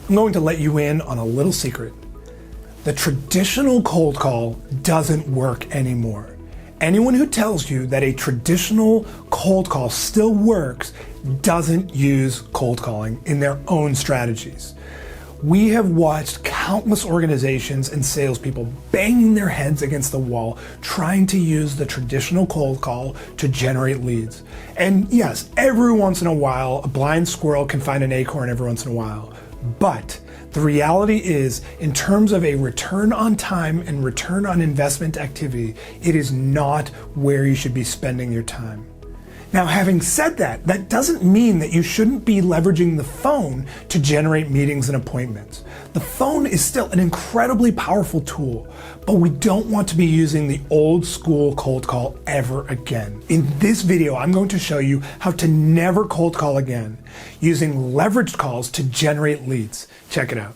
I'm going to let you in on a little secret. The traditional cold call doesn't work anymore. Anyone who tells you that a traditional cold call still works doesn't use cold calling in their own strategies. We have watched countless organizations and salespeople banging their heads against the wall trying to use the traditional cold call to generate leads. And yes, every once in a while, a blind squirrel can find an acorn every once in a while. But the reality is, in terms of a return on time and return on investment activity, it is not where you should be spending your time. Now, having said that, that doesn't mean that you shouldn't be leveraging the phone to generate meetings and appointments. The phone is still an incredibly powerful tool, but we don't want to be using the old school cold call ever again. In this video, I'm going to show you how to never cold call again, using leveraged calls to generate leads. Check it out.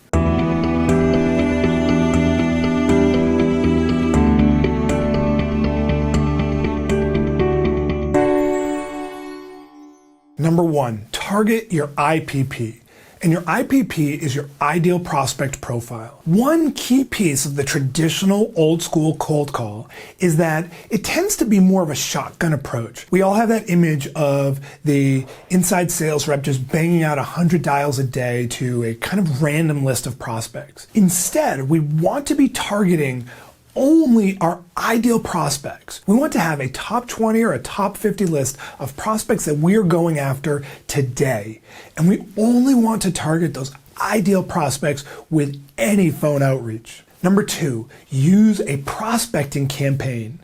Number one, target your IPP. And your IPP is your ideal prospect profile. One key piece of the traditional old school cold call is that it tends to be more of a shotgun approach. We all have that image of the inside sales rep just banging out 100 dials a day to a kind of random list of prospects. Instead, we want to be targeting only our ideal prospects. We want to have a top 20 or a top 50 list of prospects that we are going after today. And we only want to target those ideal prospects with any phone outreach. Number two, use a prospecting campaign.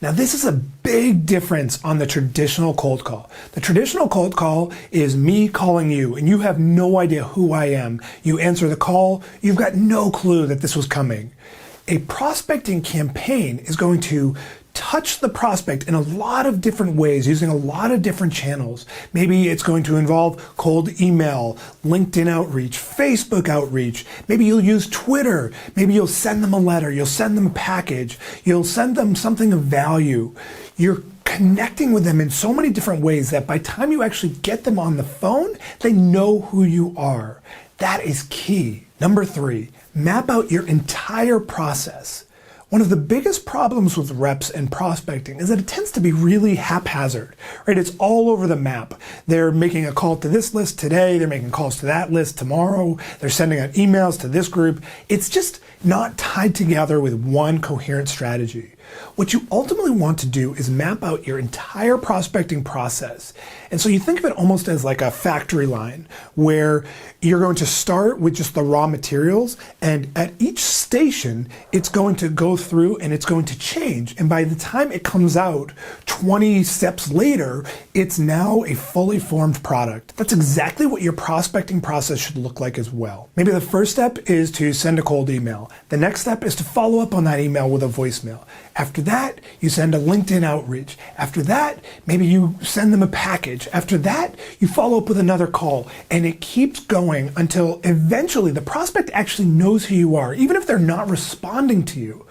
Now, this is a big difference on the traditional cold call. The traditional cold call is me calling you, and you have no idea who I am. You answer the call, you've got no clue that this was coming. A prospecting campaign is going to touch the prospect in a lot of different ways, using a lot of different channels. Maybe it's going to involve cold email, LinkedIn outreach, Facebook outreach. Maybe you'll use Twitter. Maybe you'll send them a letter. You'll send them a package. You'll send them something of value. You're connecting with them in so many different ways that by the time you actually get them on the phone, they know who you are. That is key. Number three, map out your entire process. One of the biggest problems with reps and prospecting is that it tends to be really haphazard, right? It's all over the map. They're making a call to this list today, they're making calls to that list tomorrow, they're sending out emails to this group. It's just not tied together with one coherent strategy. What you ultimately want to do is map out your entire prospecting process. And so you think of it almost as like a factory line where you're going to start with just the raw materials, and at each station, it's going to go through and it's going to change. And by the time it comes out 20 steps later, it's now a fully formed product. That's exactly what your prospecting process should look like as well. Maybe the first step is to send a cold email. The next step is to follow up on that email with a voicemail. After that, you send a LinkedIn outreach. After that, maybe you send them a package. After that, you follow up with another call, and it keeps going until eventually the prospect actually knows who you are. Even if they're not responding to you,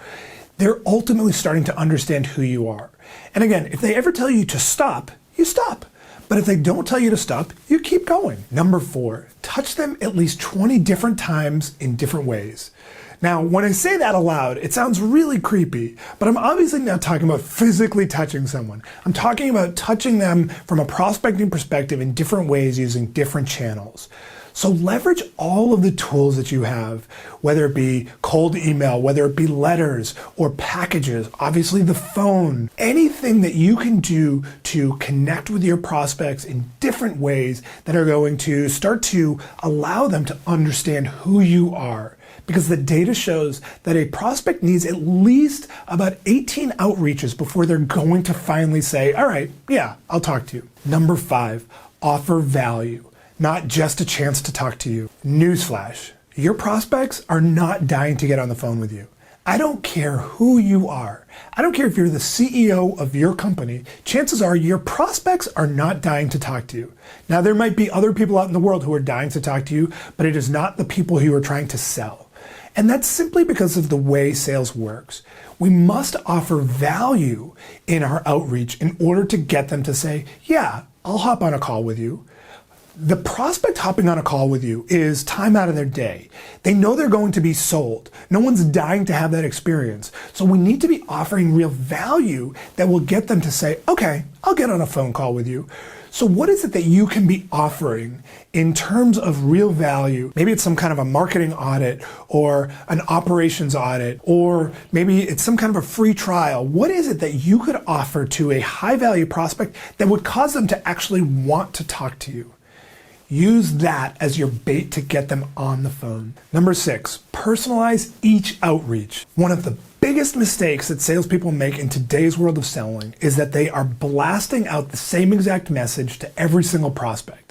they're ultimately starting to understand who you are. And again, if they ever tell you to stop, you stop. But if they don't tell you to stop, you keep going. Number four, touch them at least 20 different times in different ways. Now, when I say that aloud, it sounds really creepy, but I'm obviously not talking about physically touching someone. I'm talking about touching them from a prospecting perspective in different ways using different channels. So leverage all of the tools that you have, whether it be cold email, whether it be letters or packages, obviously the phone, anything that you can do to connect with your prospects in different ways that are going to start to allow them to understand who you are. Because the data shows that a prospect needs at least about 18 outreaches before they're going to finally say, all right, yeah, I'll talk to you. Number five, offer value, not just a chance to talk to you. Newsflash, your prospects are not dying to get on the phone with you. I don't care who you are. I don't care if you're the CEO of your company. Chances are your prospects are not dying to talk to you. Now, there might be other people out in the world who are dying to talk to you, but it is not the people who you are trying to sell. And that's simply because of the way sales works. We must offer value in our outreach in order to get them to say, yeah, I'll hop on a call with you. The prospect hopping on a call with you is time out of their day. They know they're going to be sold. No one's dying to have that experience. So we need to be offering real value that will get them to say, okay, I'll get on a phone call with you. So what is it that you can be offering in terms of real value? Maybe it's some kind of a marketing audit or an operations audit, or maybe it's some kind of a free trial. What is it that you could offer to a high value prospect that would cause them to actually want to talk to you? Use that as your bait to get them on the phone. Number 6, personalize each outreach. One of the biggest mistakes that salespeople make in today's world of selling is that they are blasting out the same exact message to every single prospect.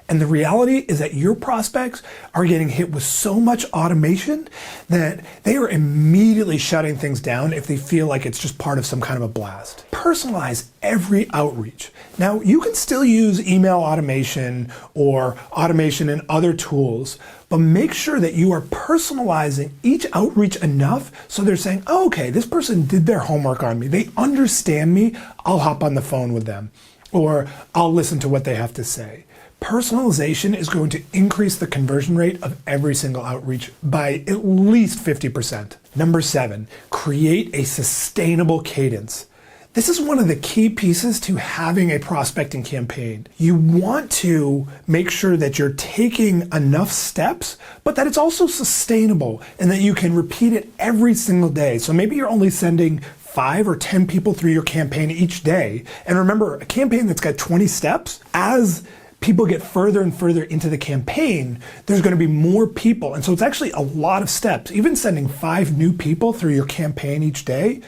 And the reality is that your prospects are getting hit with so much automation that they are immediately shutting things down if they feel like it's just part of some kind of a blast. Personalize every outreach. Now, you can still use email automation or automation in other tools, but make sure that you are personalizing each outreach enough so they're saying, oh, okay, this person did their homework on me. They understand me. I'll hop on the phone with them, or I'll listen to what they have to say. Personalization is going to increase the conversion rate of every single outreach by at least 50%. Number 7, create a sustainable cadence. This is one of the key pieces to having a prospecting campaign. You want to make sure that you're taking enough steps, but that it's also sustainable and that you can repeat it every single day. So maybe you're only sending 5 or 10 people through your campaign each day. And remember, a campaign that's got 20 steps, as people get further and further into the campaign, there's going to be more people. And so it's actually a lot of steps. Even sending 5 new people through your campaign each day,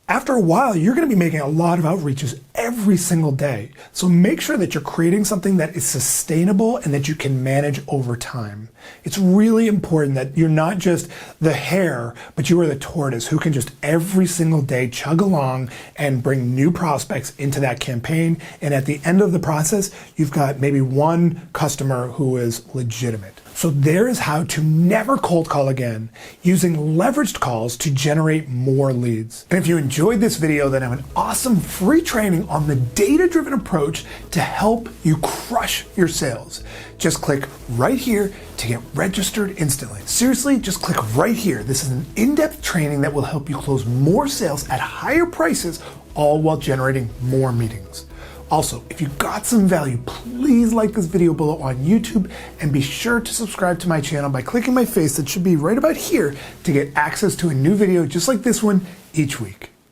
after a while, you're going to be making a lot of outreaches every single day. So make sure that you're creating something that is sustainable and that you can manage over time. It's really important that you're not just the hare, but you are the tortoise who can just every single day chug along and bring new prospects into that campaign. And at the end of the process, you've got maybe one customer who is legitimate. So there is how to never cold call again, using leveraged calls to generate more leads. And if you enjoyed this video, then I have an awesome free training on the data-driven approach to help you crush your sales. Just click right here to get registered instantly. Seriously, just click right here. This is an in-depth training that will help you close more sales at higher prices, all while generating more meetings. Also, if you got some value, please like this video below on YouTube and be sure to subscribe to my channel by clicking my face that should be right about here to get access to a new video just like this one each week.